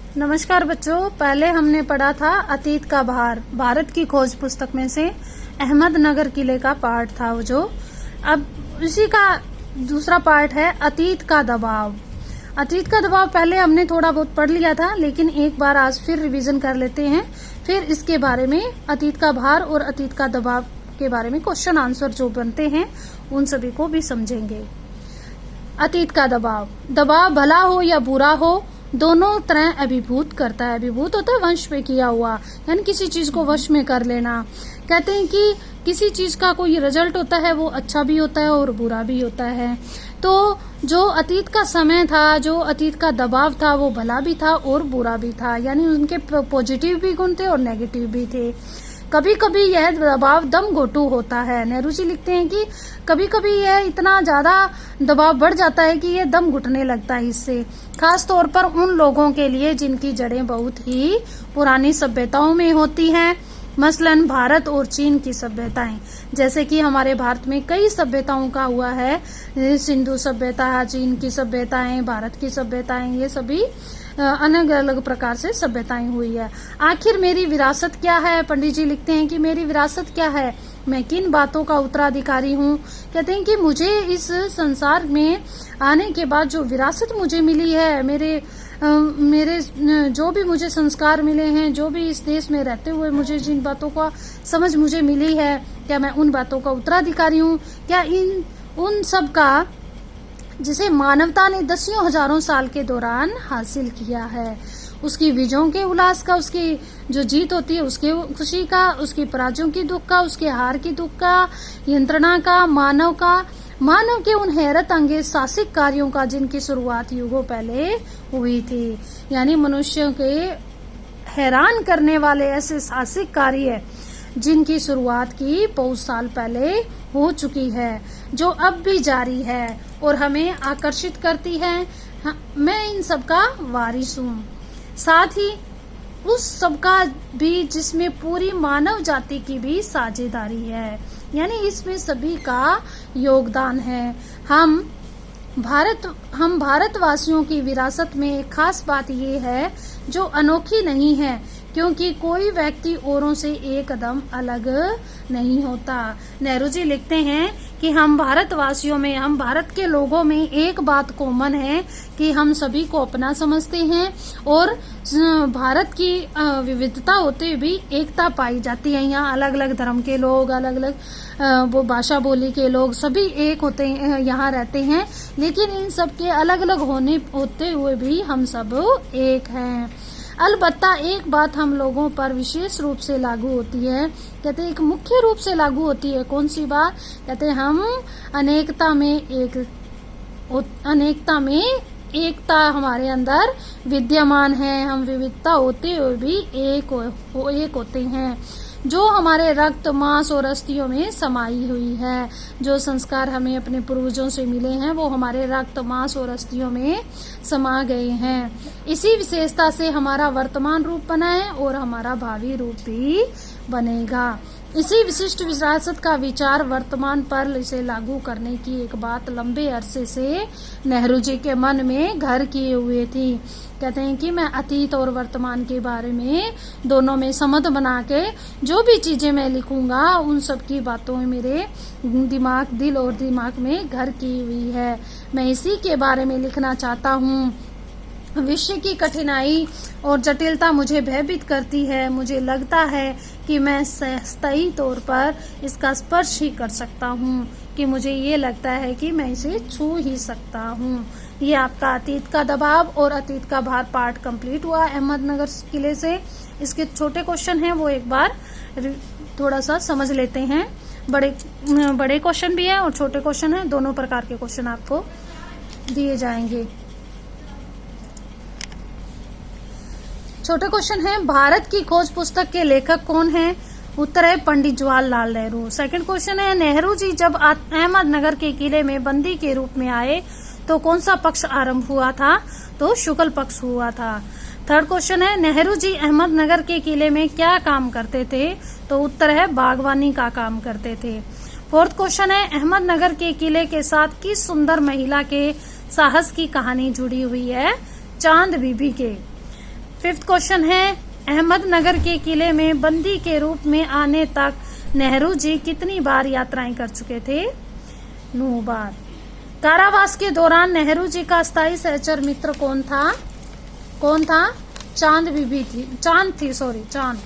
नमस्कार बच्चों, पहले हमने पढ़ा था अतीत का भार। भारत की खोज पुस्तक में से अहमदनगर किले का पार्ट था वो जो। अब इसी का दूसरा पार्ट है अतीत का दबाव। अतीत का दबाव पहले हमने थोड़ा बहुत पढ़ लिया था, लेकिन एक बार आज फिर रिवीजन कर लेते हैं। फिर इसके बारे में अतीत का भार और अतीत का दबाव के बारे में क्वेश्चन आंसर जो बनते हैं उन सभी को भी समझेंगे। अतीत का दबाव। दबाव भला हो या बुरा हो, दोनों तरह अभिभूत करता है। अभिभूत होता है वश में किया हुआ, यानी किसी चीज को वश में कर लेना। कहते हैं कि किसी चीज का कोई रिजल्ट होता है वो अच्छा भी होता है और बुरा भी होता है। तो जो अतीत का समय था, जो अतीत का दबाव था, वो भला भी था और बुरा भी था, यानी उनके पॉजिटिव भी गुण थे और नेगेटिव भी थे। कभी कभी यह दबाव दम घोटू होता है। नेहरू जी लिखते हैं कि कभी कभी यह इतना ज्यादा दबाव बढ़ जाता है कि यह दम घुटने लगता है इससे, खास तौर पर उन लोगों के लिए जिनकी जड़ें बहुत ही पुरानी सभ्यताओं में होती हैं, मसलन भारत और चीन की सभ्यताएं। जैसे कि हमारे भारत में कई सभ्यताओं का हुआ है, सिंधु सभ्यता, चीन की सभ्यताएं, भारत की सभ्यताएं, ये सभी अलग अलग प्रकार से सभ्यताएं हुई है। आखिर मेरी विरासत क्या है? पंडित जी लिखते हैं कि मेरी विरासत क्या है, मैं किन बातों का उत्तराधिकारी हूँ। कहते हैं कि मुझे इस संसार में आने के बाद जो विरासत मुझे मिली है, मेरे जो भी मुझे संस्कार मिले हैं, जो भी इस देश में रहते हुए मुझे जिन बातों का समझ मुझे मिली है, क्या मैं उन बातों का उत्तराधिकारी हूँ? क्या उन सब का जिसे मानवता ने दसियों हजारों साल के दौरान हासिल किया है, उसकी विजयों के उल्लास का, उसकी जो जीत होती है उसके खुशी का, उसकी पराजयों की दुख का, उसके हार की दुख का, यंत्रणा का, मानव के उन हैरत अंगेज साहसिक कार्यों का जिनकी शुरुआत युगों पहले हुई थी। यानी मनुष्यों के हैरान करने वाले ऐसे साहसिक कार्य जिनकी शुरुआत की 5 साल पहले हो चुकी है, जो अब भी जारी है और हमें आकर्षित करती है। मैं इन सब का वारिस हूँ, साथ ही उस सब का भी जिसमें पूरी मानव जाति की भी साझेदारी है, यानी इसमें सभी का योगदान है। हम भारतवासियों की विरासत में एक खास बात ये है जो अनोखी नहीं है, क्योंकि कोई व्यक्ति औरों से एक कदम अलग नहीं होता। नेहरू जी लिखते हैं कि हम भारतवासियों में, हम भारत के लोगों में एक बात कॉमन है कि हम सभी को अपना समझते हैं और भारत की विविधता होते भी एकता पाई जाती है। यहाँ अलग अलग धर्म के लोग, अलग अलग वो भाषा बोली के लोग सभी एक होते हैं, यहाँ रहते हैं, लेकिन इन सब के अलग अलग होते हुए भी हम सब एक हैं। अलबत्ता एक बात हम लोगों पर विशेष रूप से लागू होती है। कहते हैं एक मुख्य रूप से लागू होती है। कौन सी बात? कहते हैं हम अनेकता में एकता हमारे अंदर विद्यमान है। हम विविधता होते हुए भी एक होते हैं, जो हमारे रक्त, मांस और अस्थियों में समाई हुई है। जो संस्कार हमें अपने पूर्वजों से मिले हैं वो हमारे रक्त, मांस और अस्थियों में समा गए हैं। इसी विशेषता से हमारा वर्तमान रूप बना है और हमारा भावी रूप भी बनेगा। इसी विशिष्ट विरासत का विचार वर्तमान पर इसे लागू करने की एक बात लंबे अरसे से नेहरू जी के मन में घर किए हुए थी। कहते हैं कि मैं अतीत और वर्तमान के बारे में दोनों में समझ बना के जो भी चीजें मैं लिखूंगा उन सब की बातों में मेरे दिल और दिमाग में घर की हुई है। मैं इसी के बारे में लिखना चाहता हूँ। विषय की कठिनाई और जटिलता मुझे भयभीत करती है। मुझे लगता है कि मैं स्थायी तौर पर इसका स्पर्श ही कर सकता हूँ, कि मुझे ये लगता है कि मैं इसे छू ही सकता हूँ। ये आपका अतीत का दबाव और अतीत का भार पार्ट कंप्लीट हुआ अहमदनगर किले से। इसके छोटे क्वेश्चन हैं वो एक बार थोड़ा सा समझ लेते हैं। बड़े क्वेश्चन भी है और छोटे क्वेश्चन है, दोनों प्रकार के क्वेश्चन आपको दिए जाएंगे। छोटे क्वेश्चन है, भारत की खोज पुस्तक के लेखक कौन है? उत्तर है पंडित जवाहरलाल नेहरू। सेकंड क्वेश्चन है, नेहरू जी जब अहमदनगर के किले में बंदी के रूप में आए तो कौन सा पक्ष आरंभ हुआ था? तो शुक्ल पक्ष हुआ था। थर्ड क्वेश्चन है, नेहरू जी अहमदनगर के किले में क्या काम करते थे? तो उत्तर है बागवानी का काम करते थे। फोर्थ क्वेश्चन है, अहमदनगर के किले के साथ किस सुंदर महिला के साहस की कहानी जुड़ी हुई है? चांद बीबी के। 5th क्वेश्चन है, अहमदनगर के किले में बंदी के रूप में आने तक नेहरू जी कितनी बार यात्राएं कर चुके थे? 9 बार। कारावास के दौरान नेहरू जी का स्थायी सहचर मित्र कौन था? चांद बीबी थी, चांद थी, सॉरी चांद।